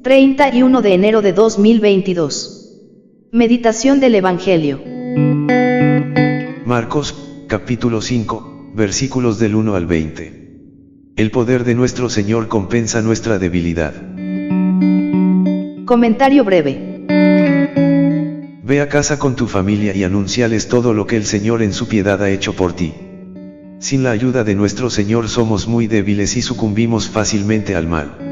31 de enero de 2022. Meditación del Evangelio. Marcos, capítulo 5, versículos del 1 al 20. El poder de nuestro Señor compensa nuestra debilidad. Comentario breve. Ve a casa con tu familia y anunciales todo lo que el Señor en su piedad ha hecho por ti. Sin la ayuda de nuestro Señor somos muy débiles y sucumbimos fácilmente al mal.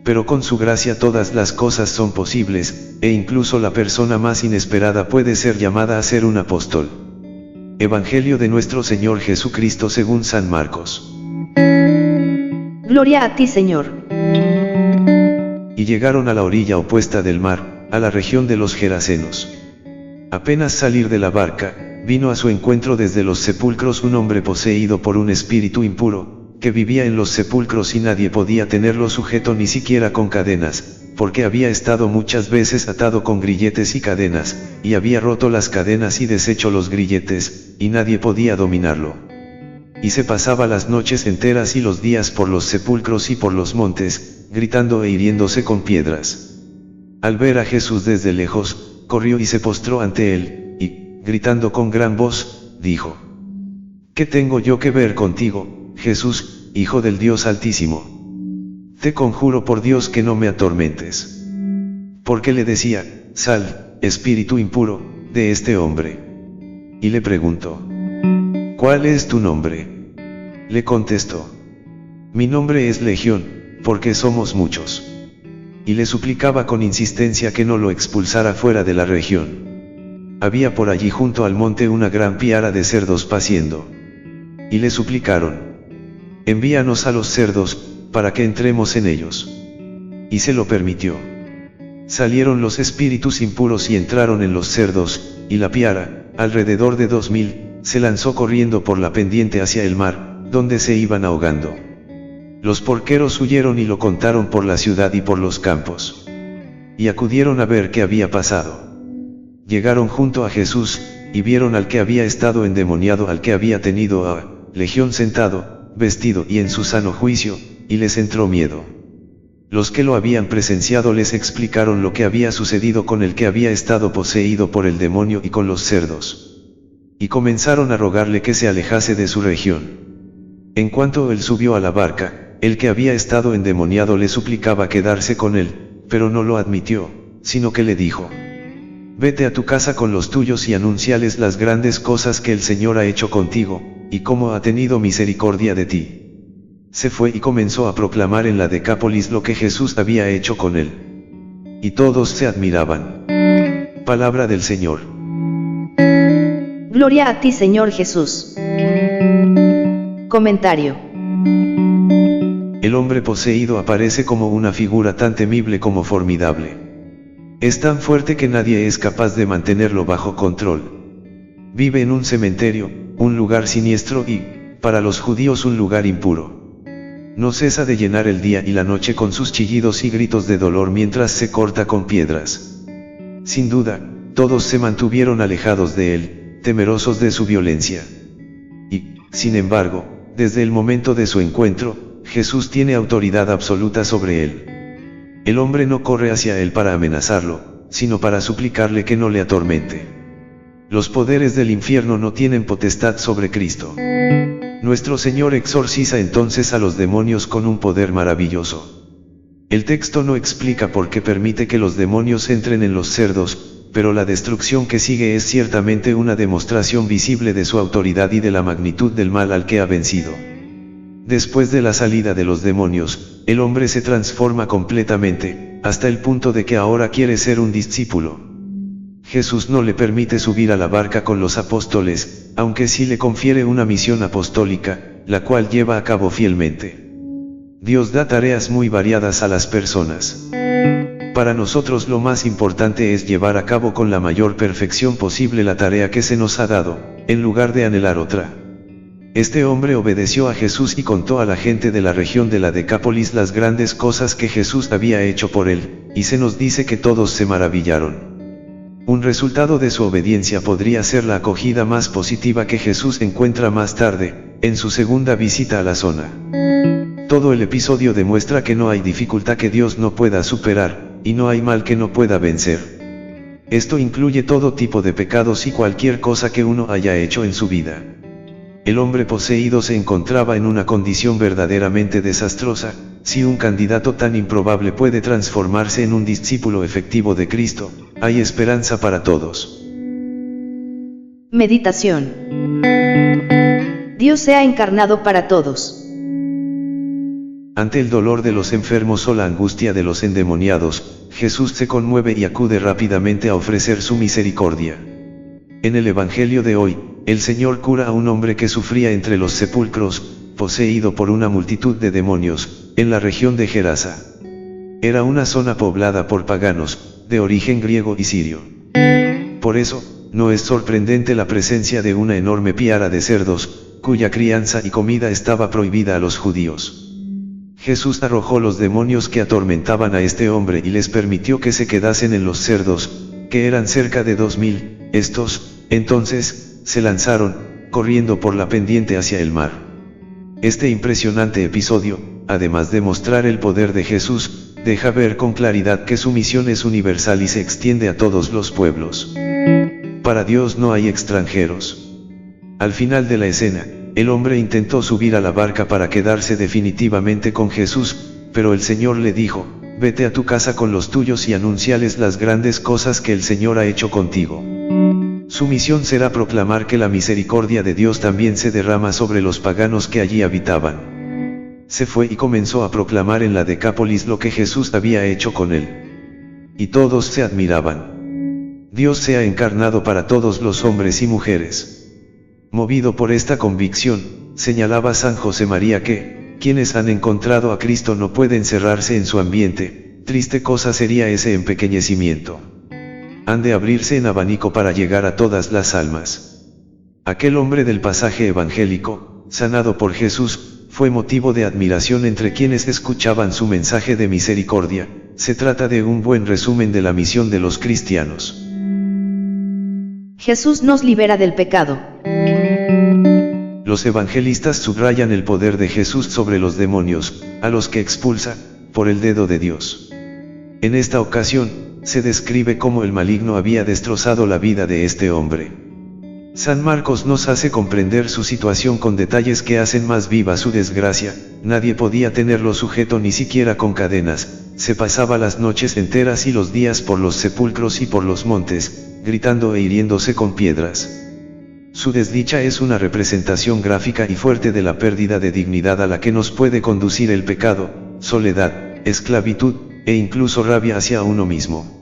Pero con su gracia todas las cosas son posibles, e incluso la persona más inesperada puede ser llamada a ser un apóstol. Evangelio de nuestro Señor Jesucristo según San Marcos. Gloria a ti, Señor. Y llegaron a la orilla opuesta del mar, a la región de los Gerasenos. Apenas salir de la barca, vino a su encuentro desde los sepulcros un hombre poseído por un espíritu impuro, que vivía en los sepulcros y nadie podía tenerlo sujeto ni siquiera con cadenas, porque había estado muchas veces atado con grilletes y cadenas, y había roto las cadenas y deshecho los grilletes, y nadie podía dominarlo. Y se pasaba las noches enteras y los días por los sepulcros y por los montes, gritando e hiriéndose con piedras. Al ver a Jesús desde lejos, corrió y se postró ante él, y, gritando con gran voz, dijo: ¿Qué tengo yo que ver contigo, Jesús, Hijo del Dios Altísimo? Te conjuro por Dios que no me atormentes. Porque le decía: Sal, espíritu impuro, de este hombre. Y le preguntó: ¿Cuál es tu nombre? Le contestó: Mi nombre es Legión, porque somos muchos. Y le suplicaba con insistencia que no lo expulsara fuera de la región. Había por allí junto al monte una gran piara de cerdos paciendo. Y le suplicaron: Envíanos a los cerdos, para que entremos en ellos. Y se lo permitió. Salieron los espíritus impuros y entraron en los cerdos, y la piara, alrededor de 2000, se lanzó corriendo por la pendiente hacia el mar, donde se iban ahogando. Los porqueros huyeron y lo contaron por la ciudad y por los campos. Y acudieron a ver qué había pasado. Llegaron junto a Jesús, y vieron al que había estado endemoniado, al que había tenido a Legión sentado, vestido y en su sano juicio, y les entró miedo. Los que lo habían presenciado les explicaron lo que había sucedido con el que había estado poseído por el demonio y con los cerdos. Y comenzaron a rogarle que se alejase de su región. En cuanto él subió a la barca, el que había estado endemoniado le suplicaba quedarse con él, pero no lo admitió, sino que le dijo: Vete a tu casa con los tuyos y anunciales las grandes cosas que el Señor ha hecho contigo, y cómo ha tenido misericordia de ti. Se fue y comenzó a proclamar en la Decápolis lo que Jesús había hecho con él. Y todos se admiraban. Palabra del Señor. Gloria a ti, Señor Jesús. Comentario. El hombre poseído aparece como una figura tan temible como formidable. Es tan fuerte que nadie es capaz de mantenerlo bajo control. Vive en un cementerio, un lugar siniestro y, para los judíos, un lugar impuro. No cesa de llenar el día y la noche con sus chillidos y gritos de dolor mientras se corta con piedras. Sin duda, todos se mantuvieron alejados de él, temerosos de su violencia. Y, sin embargo, desde el momento de su encuentro, Jesús tiene autoridad absoluta sobre él. El hombre no corre hacia él para amenazarlo, sino para suplicarle que no le atormente. Los poderes del infierno no tienen potestad sobre Cristo. Nuestro Señor exorciza entonces a los demonios con un poder maravilloso. El texto no explica por qué permite que los demonios entren en los cerdos, pero la destrucción que sigue es ciertamente una demostración visible de su autoridad y de la magnitud del mal al que ha vencido. Después de la salida de los demonios, el hombre se transforma completamente, hasta el punto de que ahora quiere ser un discípulo. Jesús no le permite subir a la barca con los apóstoles, aunque sí le confiere una misión apostólica, la cual lleva a cabo fielmente. Dios da tareas muy variadas a las personas. Para nosotros lo más importante es llevar a cabo con la mayor perfección posible la tarea que se nos ha dado, en lugar de anhelar otra. Este hombre obedeció a Jesús y contó a la gente de la región de la Decápolis las grandes cosas que Jesús había hecho por él, y se nos dice que todos se maravillaron. Un resultado de su obediencia podría ser la acogida más positiva que Jesús encuentra más tarde, en su segunda visita a la zona. Todo el episodio demuestra que no hay dificultad que Dios no pueda superar, y no hay mal que no pueda vencer. Esto incluye todo tipo de pecados y cualquier cosa que uno haya hecho en su vida. El hombre poseído se encontraba en una condición verdaderamente desastrosa. Si un candidato tan improbable puede transformarse en un discípulo efectivo de Cristo, hay esperanza para todos. Meditación. Dios se ha encarnado para todos. Ante el dolor de los enfermos o la angustia de los endemoniados, Jesús se conmueve y acude rápidamente a ofrecer su misericordia. En el Evangelio de hoy, el Señor cura a un hombre que sufría entre los sepulcros, poseído por una multitud de demonios, en la región de Gerasa. Era una zona poblada por paganos, de origen griego y sirio. Por eso, no es sorprendente la presencia de una enorme piara de cerdos, cuya crianza y comida estaba prohibida a los judíos. Jesús arrojó los demonios que atormentaban a este hombre y les permitió que se quedasen en los cerdos, que eran cerca de 2000, entonces, se lanzaron, corriendo por la pendiente hacia el mar. Este impresionante episodio, además de mostrar el poder de Jesús, deja ver con claridad que su misión es universal y se extiende a todos los pueblos. Para Dios no hay extranjeros. Al final de la escena, el hombre intentó subir a la barca para quedarse definitivamente con Jesús, pero el Señor le dijo: vete a tu casa con los tuyos y anúnciales las grandes cosas que el Señor ha hecho contigo. Su misión será proclamar que la misericordia de Dios también se derrama sobre los paganos que allí habitaban. Se fue y comenzó a proclamar en la Decápolis lo que Jesús había hecho con él. Y todos se admiraban. Dios se ha encarnado para todos los hombres y mujeres. Movido por esta convicción, señalaba San José María que, quienes han encontrado a Cristo no pueden cerrarse en su ambiente. Triste cosa sería ese empequeñecimiento. Han de abrirse en abanico para llegar a todas las almas. Aquel hombre del pasaje evangélico, sanado por Jesús, fue motivo de admiración entre quienes escuchaban su mensaje de misericordia. Se trata de un buen resumen de la misión de los cristianos. Jesús nos libera del pecado. Los evangelistas subrayan el poder de Jesús sobre los demonios, a los que expulsa, por el dedo de Dios. En esta ocasión, se describe cómo el maligno había destrozado la vida de este hombre. San Marcos nos hace comprender su situación con detalles que hacen más viva su desgracia. Nadie podía tenerlo sujeto ni siquiera con cadenas, se pasaba las noches enteras y los días por los sepulcros y por los montes, gritando e hiriéndose con piedras. Su desdicha es una representación gráfica y fuerte de la pérdida de dignidad a la que nos puede conducir el pecado, soledad, esclavitud, e incluso rabia hacia uno mismo.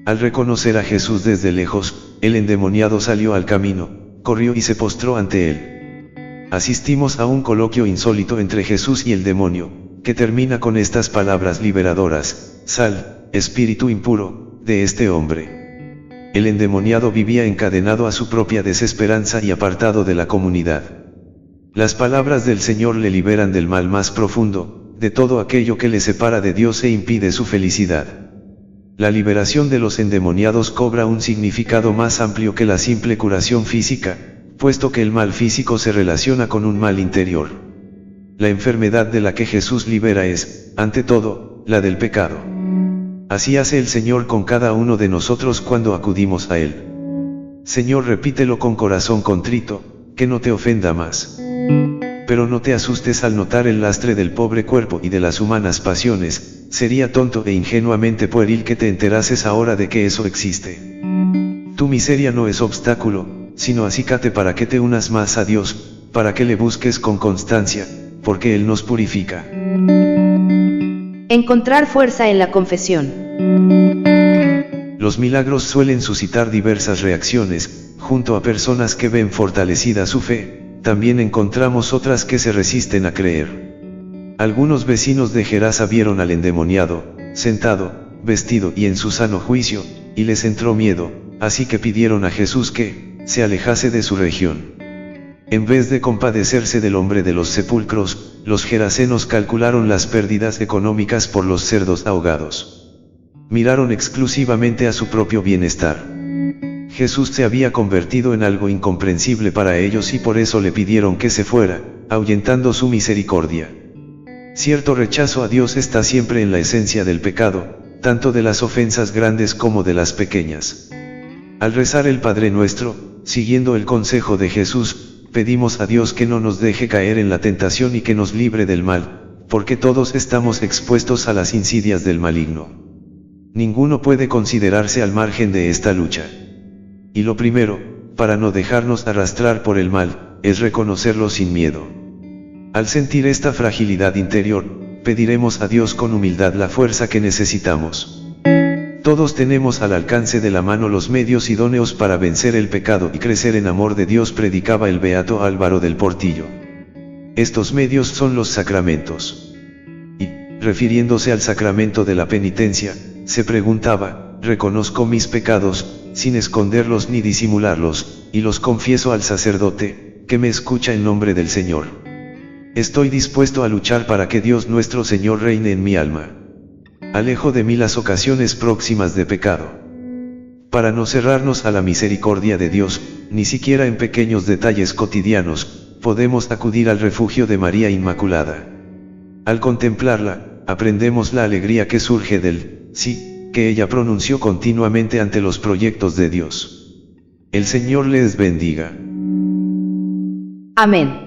Al reconocer a Jesús desde lejos, el endemoniado salió al camino, corrió y se postró ante él. Asistimos a un coloquio insólito entre Jesús y el demonio, que termina con estas palabras liberadoras: sal, espíritu impuro, de este hombre. El endemoniado vivía encadenado a su propia desesperanza y apartado de la comunidad. Las palabras del Señor le liberan del mal más profundo, de todo aquello que le separa de Dios e impide su felicidad. La liberación de los endemoniados cobra un significado más amplio que la simple curación física, puesto que el mal físico se relaciona con un mal interior. La enfermedad de la que Jesús libera es, ante todo, la del pecado. Así hace el Señor con cada uno de nosotros cuando acudimos a Él. Señor, repítelo con corazón contrito, que no te ofenda más. Pero no te asustes al notar el lastre del pobre cuerpo y de las humanas pasiones. Sería tonto e ingenuamente pueril que te enterases ahora de que eso existe. Tu miseria no es obstáculo, sino acicate para que te unas más a Dios, para que le busques con constancia, porque Él nos purifica. Encontrar fuerza en la confesión. Los milagros suelen suscitar diversas reacciones. Junto a personas que ven fortalecida su fe, también encontramos otras que se resisten a creer. Algunos vecinos de Gerasa vieron al endemoniado, sentado, vestido y en su sano juicio, y les entró miedo, así que pidieron a Jesús que se alejase de su región. En vez de compadecerse del hombre de los sepulcros, los gerasenos calcularon las pérdidas económicas por los cerdos ahogados. Miraron exclusivamente a su propio bienestar. Jesús se había convertido en algo incomprensible para ellos y por eso le pidieron que se fuera, ahuyentando su misericordia. Cierto rechazo a Dios está siempre en la esencia del pecado, tanto de las ofensas grandes como de las pequeñas. Al rezar el Padre Nuestro, siguiendo el consejo de Jesús, pedimos a Dios que no nos deje caer en la tentación y que nos libre del mal, porque todos estamos expuestos a las insidias del maligno. Ninguno puede considerarse al margen de esta lucha. Y lo primero, para no dejarnos arrastrar por el mal, es reconocerlo sin miedo. Al sentir esta fragilidad interior, pediremos a Dios con humildad la fuerza que necesitamos. Todos tenemos al alcance de la mano los medios idóneos para vencer el pecado y crecer en amor de Dios, predicaba el beato Álvaro del Portillo. Estos medios son los sacramentos. Y, refiriéndose al sacramento de la penitencia, se preguntaba: reconozco mis pecados, sin esconderlos ni disimularlos, y los confieso al sacerdote, que me escucha en nombre del Señor. Estoy dispuesto a luchar para que Dios nuestro Señor reine en mi alma. Alejo de mí las ocasiones próximas de pecado. Para no cerrarnos a la misericordia de Dios, ni siquiera en pequeños detalles cotidianos, podemos acudir al refugio de María Inmaculada. Al contemplarla, aprendemos la alegría que surge del sí que ella pronunció continuamente ante los proyectos de Dios. El Señor les bendiga. Amén.